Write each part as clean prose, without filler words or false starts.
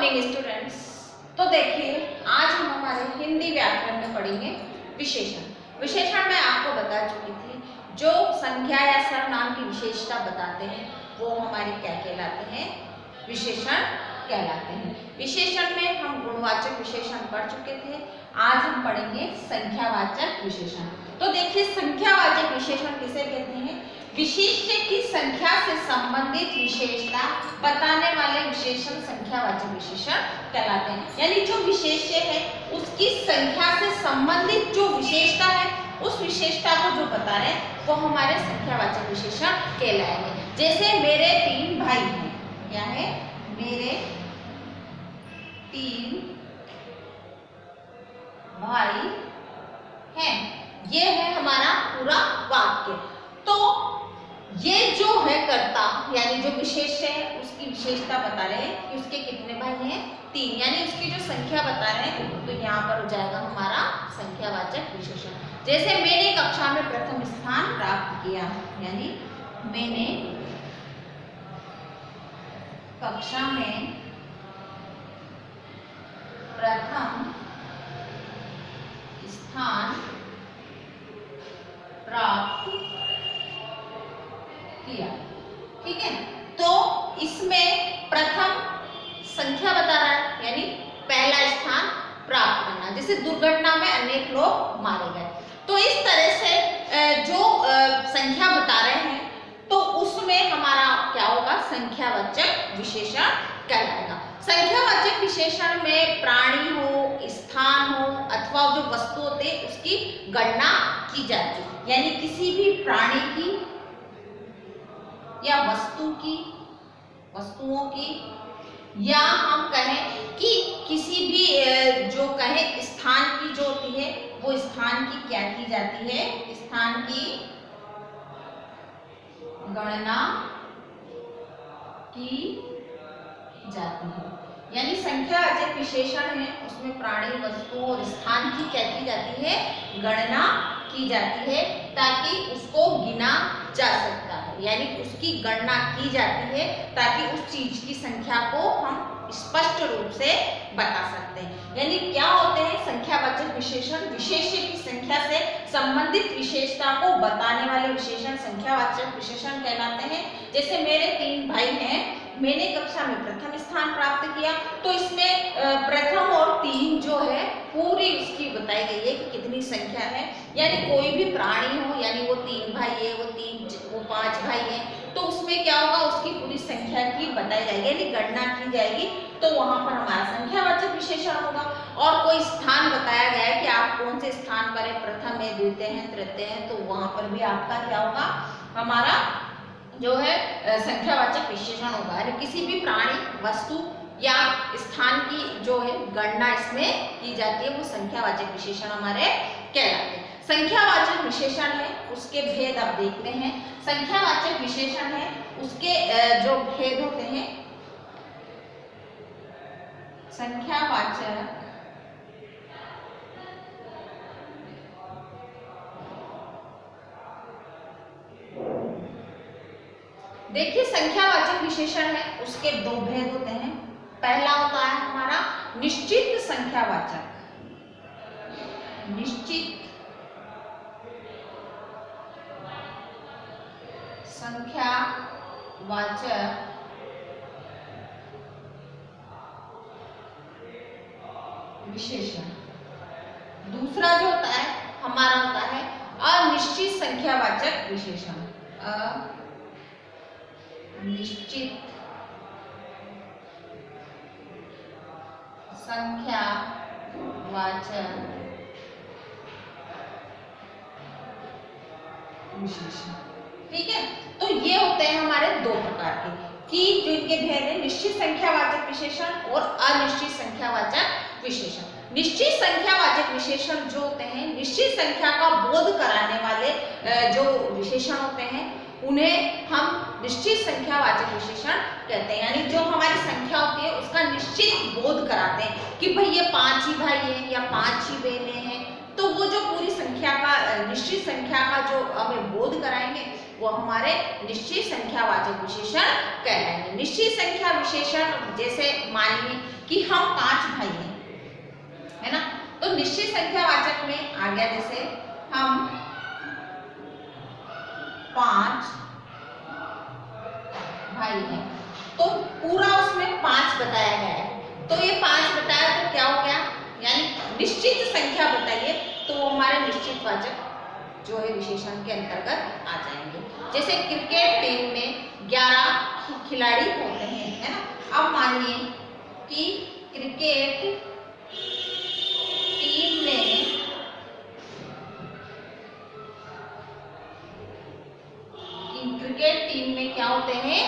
Morning students. तो देखिए आज हम हमारे हिंदी व्याकरण में पढ़ेंगे विशेषण। विशेषण में आपको बता चुकी थी जो संख्या या सर्वनाम की विशेषता बताते हैं वो हमारे क्या कहलाते हैं, विशेषण कहलाते हैं। विशेषण में हम गुणवाचक विशेषण पढ़ चुके थे, आज हम पढ़ेंगे संख्यावाचक विशेषण। तो देखिए संख्यावाचक विशेषण किसे कहते हैं, विशेष्य की संख्या से संबंधित विशेषता बताने वाले विशेषण संख्यावाचक विशेषण कहलाते हैं। यानी जो विशेष्य है उसकी संख्या से संबंधित जो विशेषता है उस विशेषता को जो बता रहे हैं वो हमारे संख्यावाचक विशेषण कहलाएंगे। जैसे मेरे 3 भाई हैं, क्या है, मेरे 3 भाई हैं, ये है हमारा पूरा वाक्य। तो ये जो है कर्ता यानी जो विशेष्य है उसकी विशेषता बता रहे हैं कि उसके कितने भाई हैं, 3, यानी उसकी जो संख्या बता रहे हैं तो यहाँ पर हो जाएगा हमारा संख्यावाचक विशेषण। जैसे मैंने कक्षा में प्रथम स्थान प्राप्त किया, यानी मैंने कक्षा में प्रथम स्थान प्राप्त किया। ठीक है, तो इसमें प्रथम संख्या बता रहा है यानी पहला स्थान प्राप्त करना। जैसे दुर्घटना में अनेक लोग मारे गए, तो इस तरह से जो संख्या बता रहे हैं तो उसमें हमारा क्या होगा, संख्यावाचक विशेषण कहलाएगा। संख्यावाचक विशेषण में प्राणी हो, स्थान हो अथवा जो वस्तु होते उसकी गणना की जाती है। यानी किसी भी प्राणी की या वस्तुओं की या हम कहें कि किसी भी जो कहें स्थान की जो होती है वो स्थान की क्या की जाती है, स्थान की गणना की जाती है। यानी संख्यावाचक विशेषण है उसमें प्राणी, वस्तु और स्थान की क्या की जाती है, गणना की जाती है ताकि उसको गिना जा सकता है, यानी उसकी गणना की जाती है ताकि उस चीज की संख्या को हम स्पष्ट रूप से बता सकते हैं। यानी क्या होते हैं संख्यावाचक विशेषण, विशेष्य की संख्या से संबंधित विशेषता को बताने वाले विशेषण संख्यावाचक विशेषण कहलाते हैं। जैसे मेरे 3 भाई हैं, मैंने कक्षा में प्रथम स्थान प्राप्त किया, तो इसमें प्रथम और 3 जो है पूरी उसकी बताई गई है कि कितनी संख्या है। यानी कोई भी प्राणी हो, यानी वो 3 भाई है, वो 5 भाई है, तो उसमें क्या होगा, उसकी पूरी संख्या की बताई जाएगी यानी गणना की जाएगी, तो वहां पर हमारा संख्यावाचक विशेषण होगा। और कोई स्थान बताया गया है कि आप कौन से स्थान पर है, प्रथम है, द्वितीय है, तृतीय है, तो वहां पर भी आपका क्या होगा, हमारा जो है संख्यावाचक विशेषण होगा। यानी किसी भी प्राणी, वस्तु या स्थान की जो है गणना इसमें की जाती है वो संख्यावाचक विशेषण हमारे कहलाते हैं। संख्यावाचक विशेषण है उसके भेद अब देखते हैं। संख्यावाचक विशेषण है उसके जो भेद होते हैं, संख्यावाचक देखिए संख्यावाचक विशेषण है उसके 2 भेद होते हैं। पहला होता है हमारा निश्चित संख्यावाचक, निश्चित संख्यावाचक विशेषण। दूसरा जो होता है हमारा होता है अनिश्चित संख्यावाचक विशेषण, निश्चित संख्यावाचक विशेषण। ठीक है, तो ये होते हैं हमारे 2 प्रकार के, कि जो इनके भेद है निश्चित संख्यावाचक विशेषण और अनिश्चित संख्यावाचक विशेषण। निश्चित संख्यावाचक विशेषण जो होते हैं निश्चित संख्या का बोध कराने वाले जो विशेषण होते हैं उन्हें हम निश्चित संख्यावाचक विशेषण कहते हैं। यानी जो हमारी संख्या होती है उसका निश्चित बोध कराते हैं कि भाई ये 5 ही भाई हैं या 5 ही बहनें हैं, तो वो जो पूरी संख्या का निश्चित संख्या का जो हमें बोध कराएंगे वो हमारे निश्चित संख्यावाचक विशेषण कहलाएंगे। निश्चित संख्या विशेषण जैसे मानिए कि हम 5 भाई हैं, है ना, तो निश्चित संख्यावाचक में आ गया जैसे हम 5 भाई हैं, तो पूरा उसमें 5 बताया गया है, तो ये 5 बताया तो क्या हो गया, यानी निश्चित संख्या बताइए, तो वो हमारे निश्चित वाचक जो है विशेषण के अंतर्गत आ जाएंगे। जैसे क्रिकेट टीम में 11 खिलाड़ी होते हैं, है ना। अब मानिए कि क्रिकेट टीम में क्या होते हैं,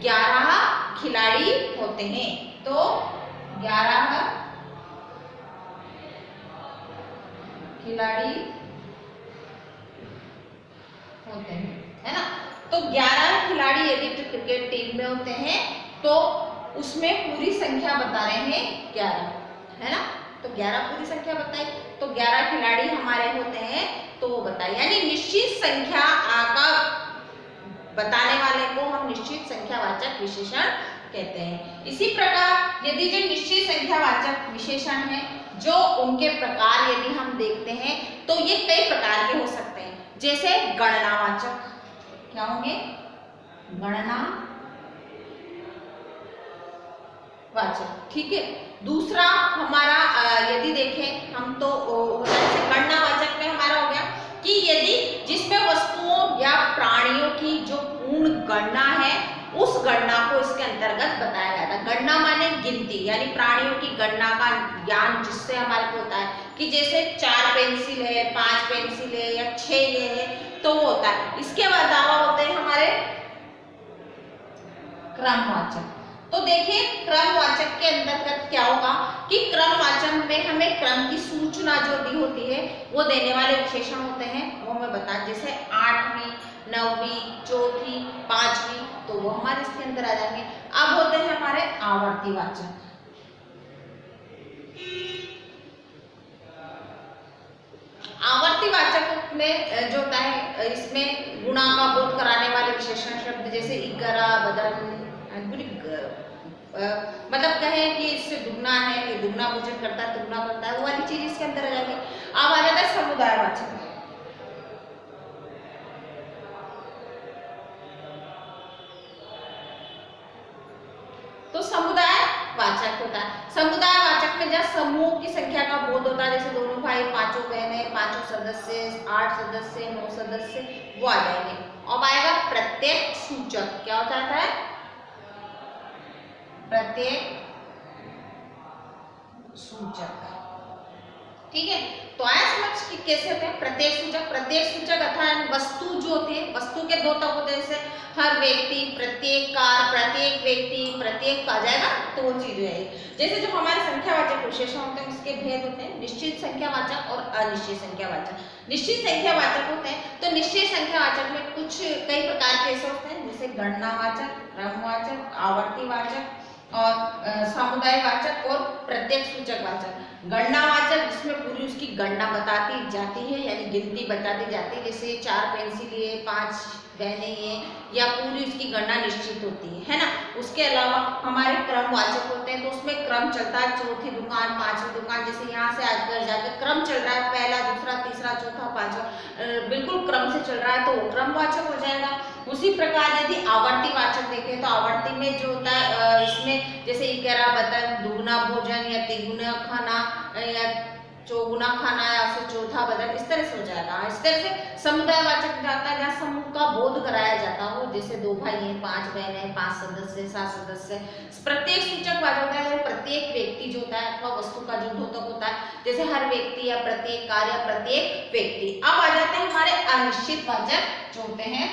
11 खिलाड़ी होते हैं, तो 11 खिलाड़ी होते हैं, है ना। तो 11 खिलाड़ी यदि क्रिकेट टीम में होते हैं तो उसमें पूरी संख्या बता रहे हैं 11, है ना। तो 11 पूरी संख्या बताई, तो 11 खिलाड़ी हमारे होते हैं, तो वो बताइए, यानी निश्चित संख्या का बताने वाले को हम निश्चित संख्यावाचक विशेषण कहते हैं। इसी प्रकार यदि जो निश्चित संख्यावाचक विशेषण है, जो उनके प्रकार यदि हम देखते हैं तो ये कई प्रकार के हो सकते हैं। जैसे गणनावाचक, क्या होंगे, गणनावाचक, ठीक है। दूसरा हमारा यदि देखें हम तो गणनावाचक में हमारा हो गया कि यदि जिसमें वस्तुओं या प्राणियों की जो पूर्ण गणना है, उस गणना को इसके अंतर्गत बताया जाता है। गणना माने गिनती, यानी प्राणियों की गणना का ज्ञान जिससे हमारे को होता है कि जैसे 4 पेंसिल है, 5 पेंसिल है या 6 ये है, तो वो होता है। इसके अलावा होते हैं हमारे क्रमवाचक। तो देखिए क्रमवाचक के अंतर्गत क्या होगा कि क्रमवाचक में हमें क्रम की सूचना जो दी होती है वो देने वाले विशेषण होते हैं, वो मैं बता, जैसे 8वीं, 9वीं, 4थी, 5वीं, तो वो हमारे इसके अंदर आ जाएंगे। अब होते हैं हमारे आवर्तीवाचक। आवर्तीवाचक में जो होता है, इसमें गुणा का बोध कराने वाले विशेषण शब्द जैसे इकरा, बदन, मतलब कहें कि इससे दुगना है, ये दुगना भोजन करता है, दुगना करता है, वो वाली चीज इसके अंदर आ जाएगी। अब आ जाता है समुदायवाचक। तो समुदायवाचक होता है, समुदायवाचक में जब समूह की संख्या का बोध होता है, जैसे दोनों भाई, 5 बहनें, 5 सदस्य, 8 सदस्य, 9 सदस्य, वो आ जाएंगे। अब आएगा प्रत्येक सूचक, क्या हो जाता है, प्रत्येक सूचक, ठीक है। तो आया समझ कि कैसे होते हैं प्रत्येक सूचक। प्रत्येक सूचक अर्थात वस्तु जो होती है, वस्तु के 2 तक होते हैं, जैसे हर व्यक्ति, प्रत्येक कार, प्रत्येक व्यक्ति, प्रत्येक आ जाएगा, तो वो चीज रहेगी। जैसे जो हमारे संख्यावाचक विशेषण होते हैं उसके भेद होते हैं निश्चित संख्यावाचक और अनिश्चित संख्यावाचक। निश्चित संख्यावाचक होते हैं, तो निश्चित संख्यावाचक में कुछ कई प्रकार के ऐसे होते हैं, जैसे गणनावाचक, क्रमवाचक, आवर्तीवाचक और समुदायवाचक और प्रत्येक सूचकवाचक। गणनावाचक जिसमें पूरी उसकी गणना बताती जाती है, यानी गिनती बताती जाती है, जैसे 4 पेंसिल है, 5 बहनें हैं, या पूरी उसकी गणना निश्चित होती है ना। उसके अलावा हमारे क्रमवाचक होते हैं, तो उसमें क्रम चलता है, 4थी दुकान, 5वीं दुकान, जैसे यहाँ से आकर जाकर क्रम चल रहा है, पहला, दूसरा, तीसरा, चौथा, 5वां, बिल्कुल क्रम से चल रहा है, तो वो क्रमवाचक हो जाएगा। उसी प्रकार यदि आवर्तीवाचक देखें तो आवर्ती में जो होता है, इसमें जैसे इकरा, बदन, दुगना भोजन या तिगुना खाना या चौगुना खाना या फिर चौथा बदन, इस तरह से हो जाएगा। इस तरह से समुदायवाचक जाता है जहाँ समूह का बोध कराया जाता हो, जैसे 2 भाई हैं, 5 बहनें, 5 सदस्य, 7 सदस्य। प्रत्येक सूचकवाचक होता है प्रत्येक व्यक्ति जो होता है अथवा वस्तु का जो द्योतक होता है, जैसे हर व्यक्ति या प्रत्येक कार्य या प्रत्येक व्यक्ति। अब आ जाते हैं हमारे अनिश्चित वाचक जो होते हैं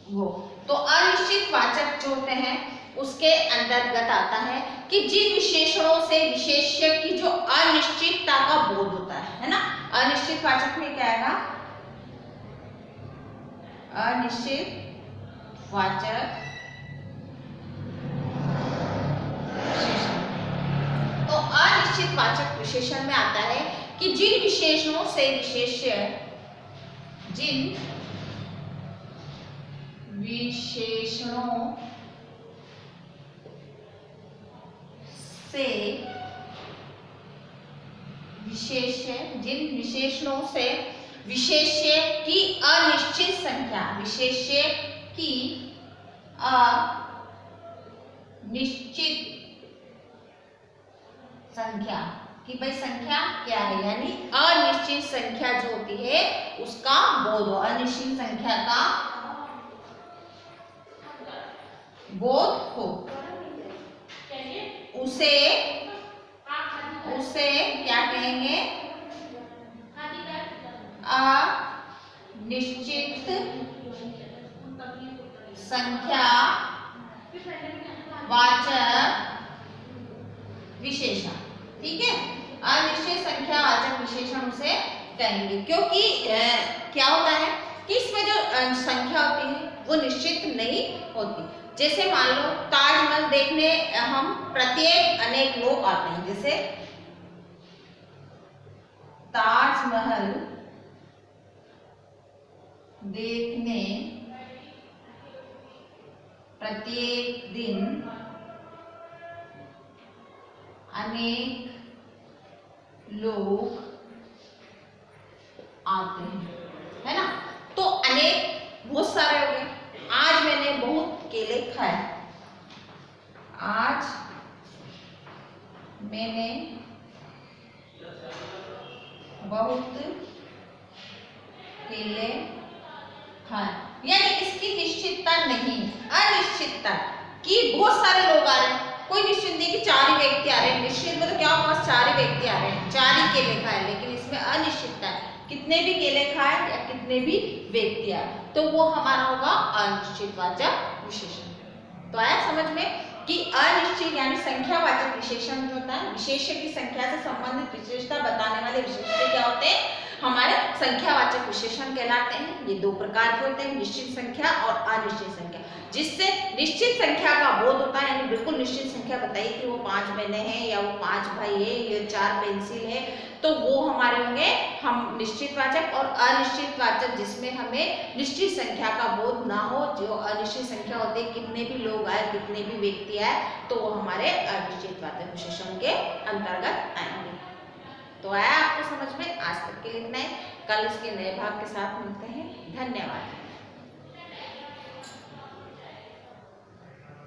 वो। तो अनिश्चित वाचक जो होते हैं उसके अंतर्गत आता है कि जिन विशेषणों से विशेष्य की जो अनिश्चितता का बोध होता है ना। अनिश्चित वाचक में क्या आएगा, अनिश्चित वाचक विशेषण। तो अनिश्चित वाचक विशेषण में आता है कि जिन विशेषणों से विशेष्य, जिन विशेषणों से विशेष्य, जिन विशेषणों से विशेष्य की अनिश्चित संख्या, विशेष्य की अनिश्चित संख्या कि भाई संख्या क्या है, यानी अनिश्चित संख्या जो होती है उसका बोध हो, अनिश्चित संख्या का बोध हो, उसे क्या कहेंगे, अनिश्चित संख्या वाचक विशेषण। ठीक है, अनिश्चित संख्या वाचक विशेषण उसे कहेंगे, क्योंकि क्या होता है कि इसमें जो संख्या होती है वो निश्चित नहीं होती। जैसे मान लो ताजमहल देखने हम प्रत्येक अनेक लोग आते हैं, जैसे ताजमहल देखने प्रत्येक दिन अनेक लोग आते हैं, है ना। तो अनेक बहुत सारे हो गए। आज मैंने बहुत केले खाए, आज मैंने बहुत केले खाए, यानी इसकी निश्चितता नहीं, अनिश्चितता कि बहुत सारे लोग आ रहे हैं, कोई निश्चित नहीं कि 4 ही व्यक्ति आ रहे हैं। निश्चित मतलब क्या होगा, 4 ही व्यक्ति आ रहे हैं, 4 ही केले खाए, लेकिन इसमें अनिश्चितता है, कितने भी केले खाए या कितने भी व्यक्ति आए, तो वो हमारा होगा अनिश्चितवाचक विशेषण। तो आया समझ में कि अनिश्चित यानी संख्यावाचक विशेषण जो होता है, विशेष्य की संख्या से संबंधित विशेषता बताने वाले विशेष्य क्या होते हैं, हमारे संख्यावाचक विशेषण कहलाते हैं। ये 2 प्रकार के होते हैं, निश्चित संख्या और अनिश्चित संख्या। जिससे निश्चित संख्या का बोध होता है, यानी बिल्कुल निश्चित संख्या बताइए कि वो 5 बहनें हैं या वो 5 भाई है, ये 4 पेंसिल है, तो वो हमारे होंगे हम निश्चितवाचक। और अनिश्चितवाचक जिसमें हमें निश्चित संख्या का बोध ना हो, जो अनिश्चित संख्या होती है, कितने भी लोग आए, कितने भी व्यक्ति आए, तो वो हमारे अनिश्चितवाचक विशेषण के अंतर्गत आएंगे। तो आया आपको समझ में? आज तक के लिए इतना ही, कल इसके नए भाग के साथ मिलते हैं। धन्यवाद।